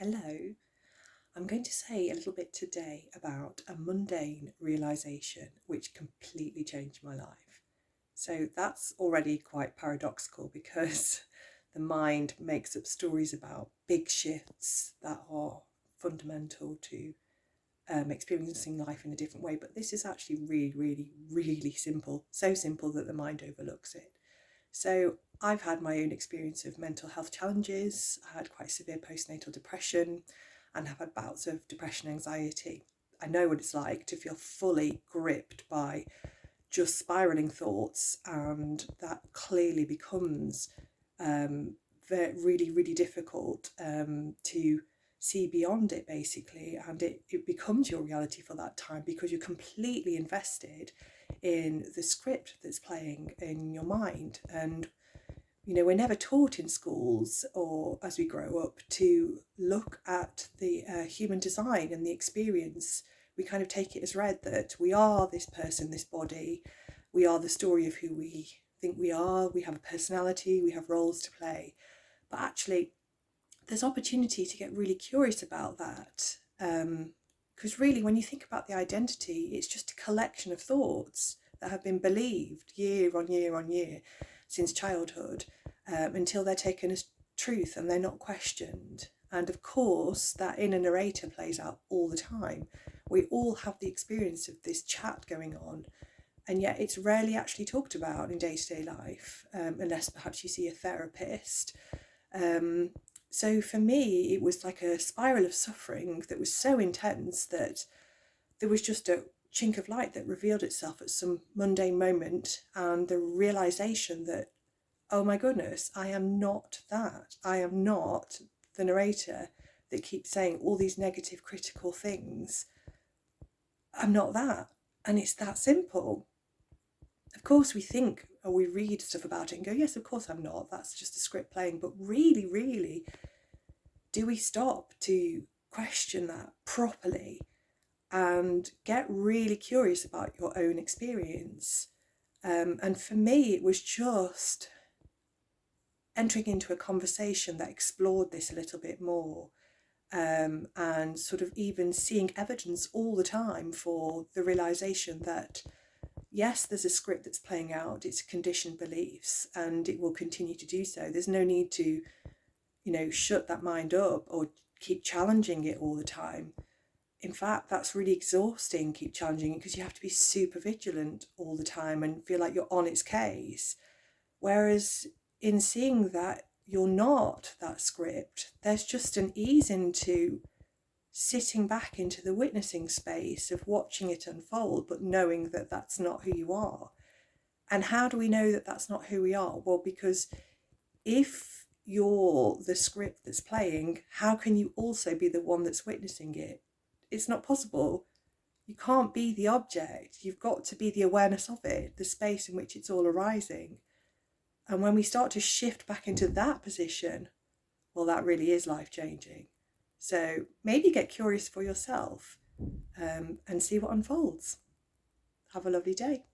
Hello. I'm going to say a little bit today about a mundane realisation which completely changed my life. So that's already quite paradoxical because the mind makes up stories about big shifts that are fundamental to experiencing life in a different way. But this is actually really simple. So simple that the mind overlooks it. So I've had my own experience of mental health challenges. I had quite severe postnatal depression and have had bouts of depression, anxiety. I know what it's like to feel fully gripped by just spiraling thoughts, and that clearly becomes really difficult to see beyond it, basically, and it becomes your reality for that time because you're completely invested in the script that's playing in your mind. And we're never taught in schools or as we grow up to look at the human design and the experience. We kind of take it as read that we are this person, this body, we are the story of who we think we are, we have a personality, we have roles to play. But actually, there's opportunity to get really curious about that. Because really, when you think about the identity, it's just a collection of thoughts that have been believed year on year since childhood, until they're taken as truth and they're not questioned. And of course, that inner narrator plays out all the time. We all have the experience of this chat going on, and yet it's rarely actually talked about in day-to-day life, unless perhaps you see a therapist. So for me, it was like a spiral of suffering that was so intense that there was just a chink of light that revealed itself at some mundane moment, and the realization that, oh my goodness, I am not that. I am not the narrator that keeps saying all these negative, critical things. I'm not that. And it's that simple. Of course, we think or we read stuff about it and go, yes, of course I'm not. That's just a script playing. But really, do we stop to question that properly and get really curious about your own experience? And for me, it was just entering into a conversation that explored this a little bit more, and sort of even seeing evidence all the time for the realization that, yes, there's a script that's playing out, it's conditioned beliefs, and it will continue to do so. There's no need to, shut that mind up or keep challenging it all the time. In fact, that's really exhausting, keep challenging it, because you have to be super vigilant all the time and feel like you're on its case. Whereas in seeing that you're not that script, there's just an ease into sitting back into the witnessing space of watching it unfold, but knowing that that's not who you are. And how do we know that that's not who we are? Well, because if you're the script that's playing, how can you also be the one that's witnessing it? It's not possible. You can't be the object. You've got to be the awareness of it, the space in which it's all arising. And when we start to shift back into that position, well, that really is life-changing. So maybe get curious for yourself, and see what unfolds. Have a lovely day.